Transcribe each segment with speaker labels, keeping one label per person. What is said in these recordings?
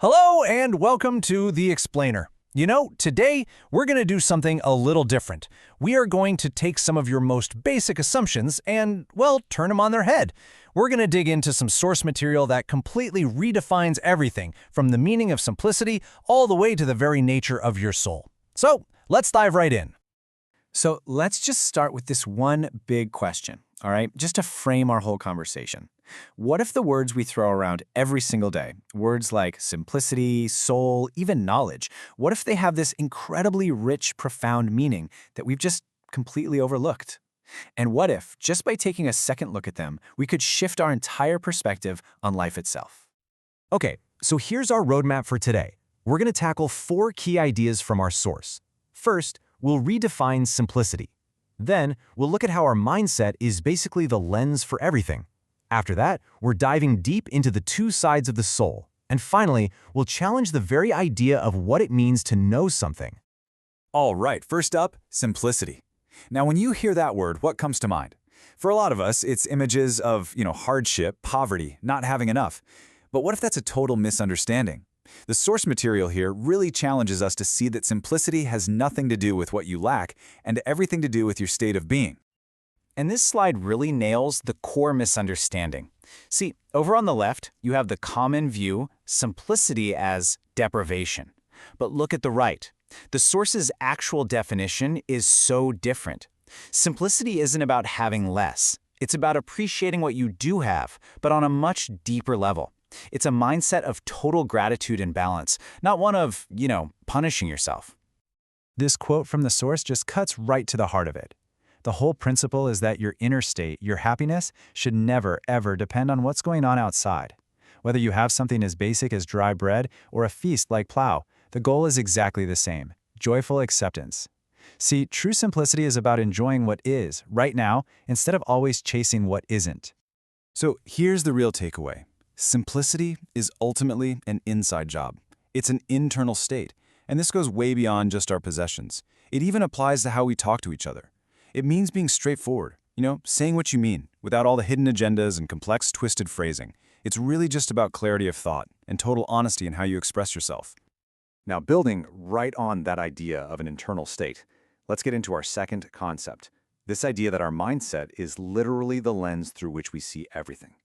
Speaker 1: Hello and welcome to The Explainer. Today we're going to do something a little different. We are going to take some of your most basic assumptions and, well, turn them on their head. We're going to dig into some source material that completely redefines everything, from the meaning of simplicity all the way to the very nature of your soul. So, let's dive right in.
Speaker 2: So let's just start with this one big question, all right? Just to frame our whole conversation. What if the words we throw around every single day, words like simplicity, soul, even knowledge, what if they have this incredibly rich, profound meaning that we've just completely overlooked? And what if, just by taking a second look at them, we could shift our entire perspective on life itself?
Speaker 1: Okay, so here's our roadmap for today. We're going to tackle 4 key ideas from our source. First, we'll redefine simplicity. Then, we'll look at how our mindset is basically the lens for everything. After that, we're diving deep into the 2 sides of the soul. And finally, we'll challenge the very idea of what it means to know something.
Speaker 3: All right, first up, simplicity. Now, when you hear that word, what comes to mind? For a lot of us, it's images of, hardship, poverty, not having enough. But what if that's a total misunderstanding? The source material here really challenges us to see that simplicity has nothing to do with what you lack and everything to do with your state of being.
Speaker 2: And this slide really nails the core misunderstanding. See, over on the left, you have the common view, simplicity as deprivation. But look at the right. The source's actual definition is so different. Simplicity isn't about having less. It's about appreciating what you do have, but on a much deeper level. It's a mindset of total gratitude and balance, not one of, punishing yourself.
Speaker 1: This quote from the source just cuts right to the heart of it. The whole principle is that your inner state, your happiness, should never, ever depend on what's going on outside. Whether you have something as basic as dry bread or a feast like plow, the goal is exactly the same: joyful acceptance. See, true simplicity is about enjoying what is, right now, instead of always chasing what isn't.
Speaker 3: So here's the real takeaway. Simplicity is ultimately an inside job. It's an internal state, and this goes way beyond just our possessions. It even applies to how we talk to each other. It means being straightforward, saying what you mean, without all the hidden agendas and complex, twisted phrasing. It's really just about clarity of thought and total honesty in how you express yourself. Now, building right on that idea of an internal state, let's get into our second concept. This idea that our mindset is literally the lens through which we see everything.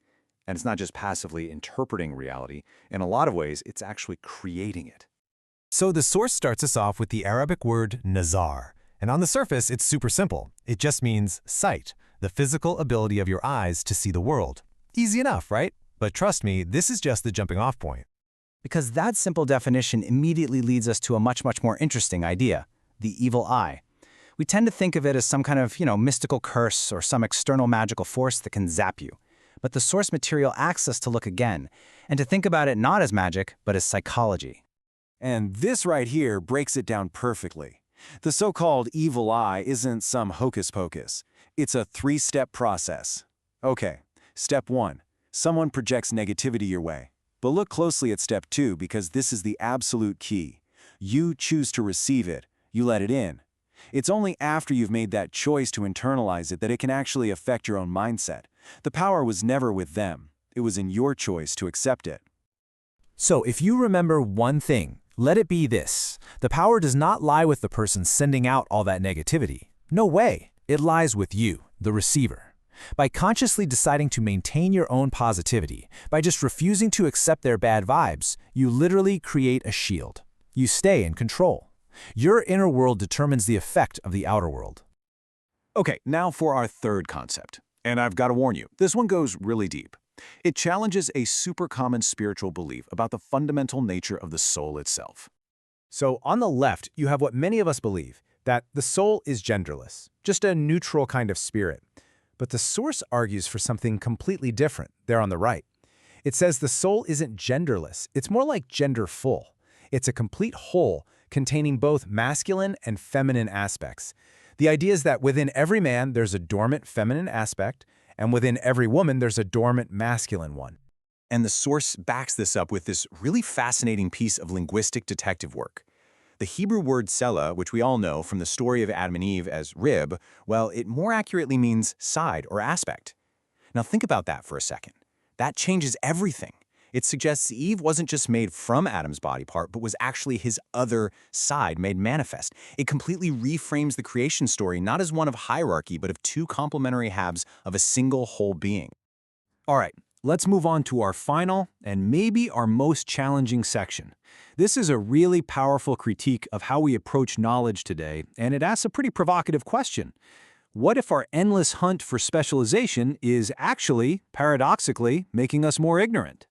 Speaker 3: And it's not just passively interpreting reality. In a lot of ways, it's actually creating it.
Speaker 1: So the source starts us off with the Arabic word nazar. And on the surface, it's super simple. It just means sight, the physical ability of your eyes to see the world. Easy enough, right? But trust me, this is just the jumping off point.
Speaker 2: Because that simple definition immediately leads us to a much more interesting idea: the evil eye. We tend to think of it as some kind of, mystical curse or some external magical force that can zap you. But the source material asks us to look again, and to think about it not as magic, but as psychology.
Speaker 3: And this right here breaks it down perfectly. The so-called evil eye isn't some hocus pocus. It's a 3-step process. Okay, step 1. Someone projects negativity your way. But look closely at step 2, because this is the absolute key. You choose to receive it. You let it in. It's only after you've made that choice to internalize it that it can actually affect your own mindset. The power was never with them. It was in your choice to accept it.
Speaker 1: So if you remember one thing, let it be this: the power does not lie with the person sending out all that negativity. No way. It lies with you, the receiver. By consciously deciding to maintain your own positivity, by just refusing to accept their bad vibes, you literally create a shield. You stay in control. Your inner world determines the effect of the outer world.
Speaker 3: Okay, now for our third concept. And I've got to warn you, this one goes really deep. It challenges a super common spiritual belief about the fundamental nature of the soul itself.
Speaker 1: So on the left, you have what many of us believe, that the soul is genderless, just a neutral kind of spirit. But the source argues for something completely different there on the right. It says the soul isn't genderless, it's more like genderful. It's a complete whole containing both masculine and feminine aspects. The idea is that within every man there's a dormant feminine aspect, and within every woman there's a dormant masculine one.
Speaker 3: And the source backs this up with this really fascinating piece of linguistic detective work. The Hebrew word sela, which we all know from the story of Adam and Eve as rib, well, it more accurately means side or aspect. Now think about that for a second. That changes everything. It suggests Eve wasn't just made from Adam's body part, but was actually his other side made manifest. It completely reframes the creation story not as one of hierarchy, but of two complementary halves of a single whole being.
Speaker 1: All right, let's move on to our final and maybe our most challenging section. This is a really powerful critique of how we approach knowledge today, and it asks a pretty provocative question. What if our endless hunt for specialization is actually, paradoxically, making us more ignorant?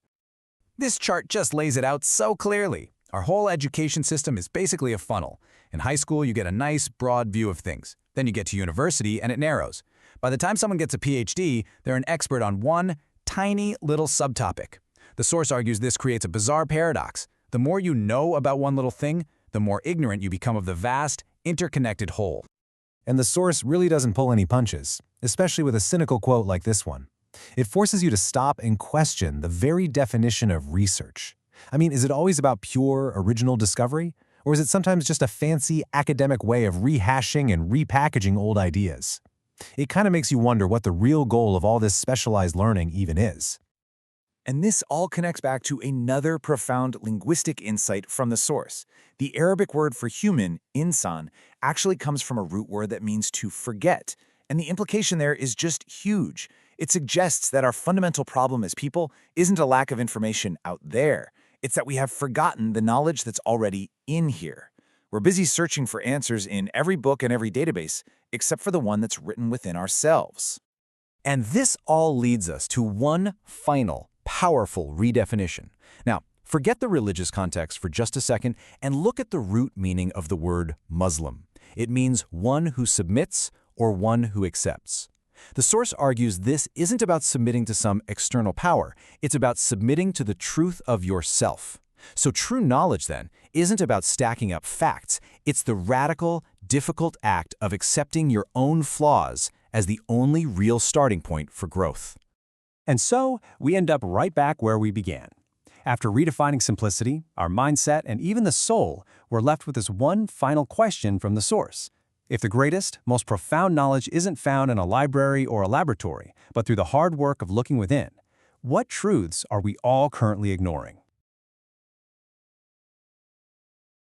Speaker 4: This chart just lays it out so clearly. Our whole education system is basically a funnel. In high school, you get a nice, broad view of things. Then you get to university, and it narrows. By the time someone gets a PhD, they're an expert on one tiny little subtopic. The source argues this creates a bizarre paradox. The more you know about one little thing, the more ignorant you become of the vast, interconnected whole.
Speaker 1: And the source really doesn't pull any punches, especially with a cynical quote like this one. It forces you to stop and question the very definition of research. I mean, is it always about pure, original discovery? Or is it sometimes just a fancy academic way of rehashing and repackaging old ideas? It kind of makes you wonder what the real goal of all this specialized learning even is.
Speaker 2: And this all connects back to another profound linguistic insight from the source. The Arabic word for human, insan, actually comes from a root word that means to forget. And the implication there is just huge. It suggests that our fundamental problem as people isn't a lack of information out there. It's that we have forgotten the knowledge that's already in here. We're busy searching for answers in every book and every database, except for the one that's written within ourselves.
Speaker 1: And this all leads us to one final, powerful redefinition. Now, forget the religious context for just a second and look at the root meaning of the word Muslim. It means one who submits or one who accepts. The source argues this isn't about submitting to some external power. It's about submitting to the truth of yourself. So true knowledge, then, isn't about stacking up facts. It's the radical, difficult act of accepting your own flaws as the only real starting point for growth. And so, we end up right back where we began. After redefining simplicity, our mindset, and even the soul, we're left with this one final question from the source. If the greatest, most profound knowledge isn't found in a library or a laboratory, but through the hard work of looking within, what truths are we all currently ignoring?